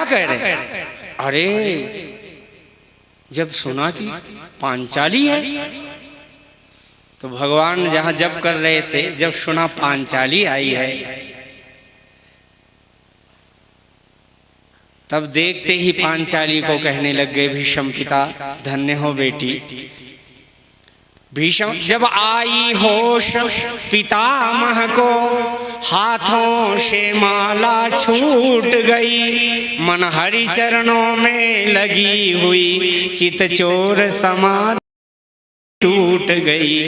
कह रहे? अरे जब सुना कि पांचाली है, तो भगवान जहां जप कर रहे थे, जब सुना पांचाली आई है, तब देखते ही पांचाली को कहने लग गए, भीष्म पिता धन्य हो बेटी। भीष्म जब आई होश पितामह को, हाथों से माला छूट गई, मन हरि चरणों में लगी हुई, चितचोर समाधि टूट गई।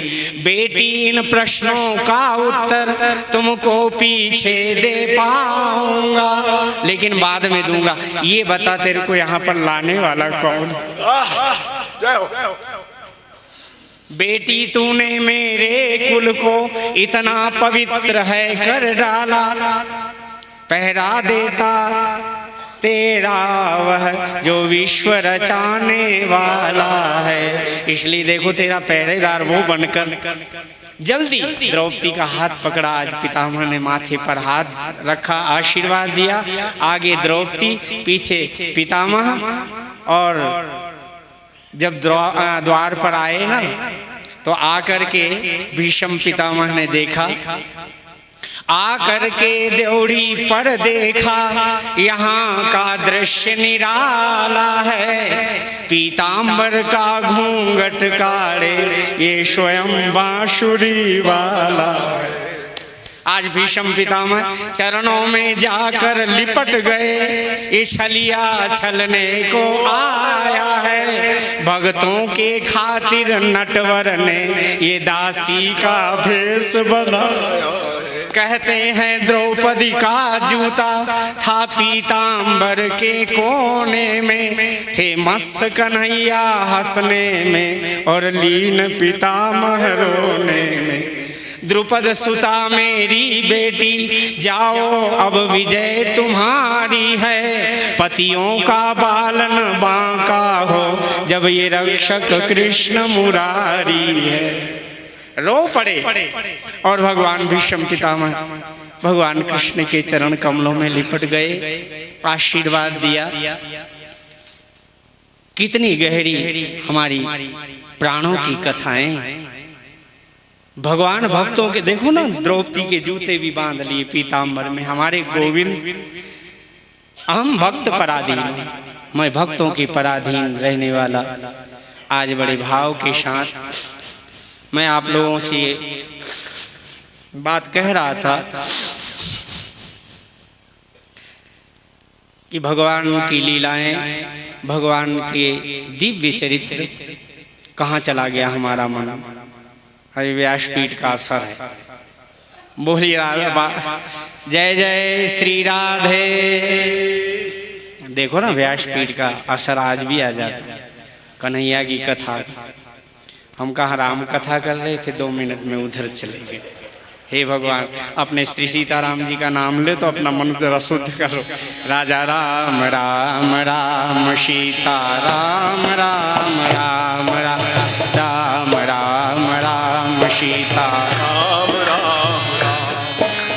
बेटी इन प्रश्नों का उत्तर तुमको पीछे दे पाऊंगा, लेकिन बाद में दूंगा। ये बता तेरे को यहाँ पर लाने वाला कौन? बेटी तूने मेरे कुल को इतना पवित्र है कर डाला, पहरा देता तेरा वह जो विश्व रचाने वाला है। इसलिए देखो तेरा पहरेदार वो बनकर जल्दी द्रौपदी का हाथ पकड़ा। आज पितामह ने माथे पर हाथ रखा, आशीर्वाद दिया। आगे द्रौपदी, पीछे पितामह। और जब द्वार पर आए ना, तो आकर के भीष्म पितामह ने देखा, आकर के द्योड़ी पर देखा, यहाँ का दृश्य निराला है। पीताम्बर का घूंघट काढ़े ये स्वयं बांसुरी वाला है। आज भीष्म पितामह चरणों में जाकर लिपट गए, इस छलिया छलने को आया है। भक्तों के खातिर नटवर ने ये दासी का भेष बनाया। कहते हैं द्रौपदी का जूता था पीताम्बर के कोने में, थे मस्त कन्हैया हंसने में और लीन पितामह रोने में। द्रुपद सुता मेरी बेटी जाओ अब विजय तुम्हारी है, पतियों का बालन बांका हो जब ये रक्षक कृष्ण मुरारी है। रो पड़े और भगवान भीष्म पितामह भगवान कृष्ण के चरण कमलों में लिपट गए, आशीर्वाद दिया। कितनी गहरी हमारी प्राणों की कथाएं। भगवान भक्तों के देखो ना, द्रौपदी के जूते भी बांध लिए पीताम्बर में। हमारे गोविंद, हम भक्त पराधीन, मैं भक्तों की पराधीन रहने वाला। आज बड़े भाव के साथ मैं आप लोगों से बात कह रहा था कि भगवान की लीलाएं, भगवान के दिव्य चरित्र, कहाँ चला गया हमारा मन? अरे व्यासपीठ का असर है। बोलिए जय जय श्री राधे। देखो ना, व्यासपीठ का असर आज भी आ जाता है। कन्हैया की कथा, हम कहाँ राम कथा कर रहे थे, 2 मिनट में उधर चले गए। हे भगवान, अपने श्री सीताराम जी का नाम ले तो अपना मन जरा शुद्ध करो। राजा राम राम राम सीता राम राम राम राम राम राम राम सीता राम राम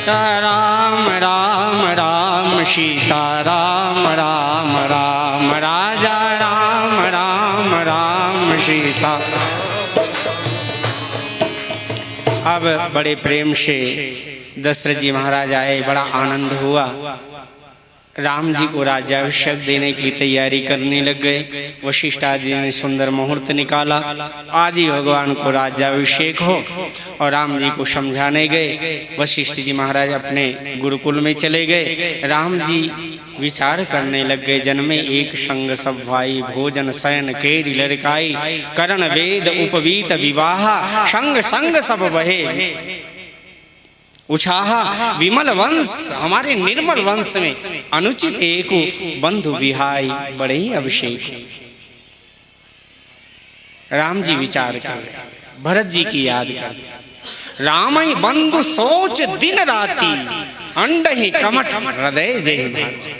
राम राम राम सीता राम राम राम राजा राम राम राम सीता। अब बड़े प्रेम से दशरथ जी महाराज आए, बड़ा आनंद हुआ। राम जी को राज्याभिषेक देने की तैयारी करने लग गए। वशिष्ठ आदि ने सुंदर मुहूर्त निकाला, आदि भगवान को राज्याभिषेक हो, और राम जी को समझाने गए। वशिष्ठ जी महाराज अपने गुरुकुल में चले गए। राम जी विचार करने लग गए, जन्मे एक संग सब भाई, भोजन शयन केरी लड़काई, करण वेद उपवीत विवाह, संग संग सब बहे उछाहा विमल वंश। हमारे निर्मल वंश में अनुचित एको बंधु विहाई, बड़े ही अभिषेक। राम जी विचार कर रहे, भरत जी की याद करते। राम ही बंधु सोच दिन राती, अंड ही कमठ हृदय जय भाती।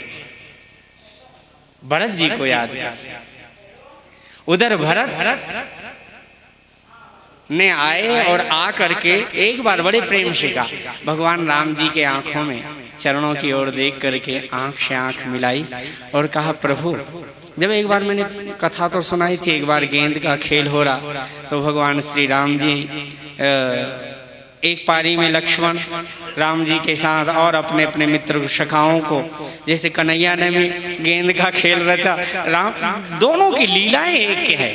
भरत जी को याद कर। उधर भरत ने आए और आ करके एक बार बड़े प्रेम से कहा। भगवान राम जी के आंखों में चरणों की ओर देख करके आंख से आंख मिलाई और कहा, प्रभु, जब एक बार मैंने कथा तो सुनाई थी, एक बार गेंद का खेल हो रहा तो भगवान श्री राम जी एक पारी में लक्ष्मण राम जी के साथ और अपने अपने मित्र सखाओं को, जैसे कन्हैया ने भी गेंद का खेल रचा, राम दोनों की लीलाएं एक है।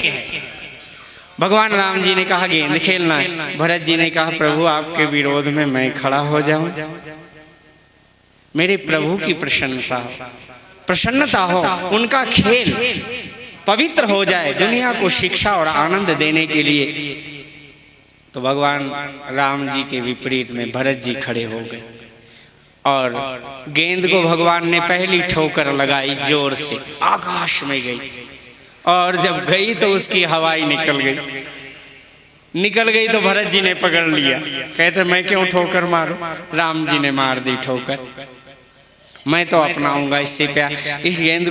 भगवान राम जी ने कहा गेंद खेलना है, भरत जी ने कहा प्रभु आपके विरोध में मैं खड़ा हो जाऊं, मेरे प्रभु की प्रसन्नता हो, उनका खेल पवित्र हो जाए दुनिया को शिक्षा और आनंद देने के लिए। तो भगवान राम जी के विपरीत में भरत जी खड़े हो गए और गेंद को भगवान ने पहली ठोकर लगाई, जोर से आकाश में गई और जब गई तो उसकी हवाई निकल गई तो भरत जी ने पकड़ लिया, कहते मैं क्यों ठोकर मारूं, राम जी ने मार दी ठोकर, मैं तो अपनाऊंगा इससे प्यार, इस गेंद को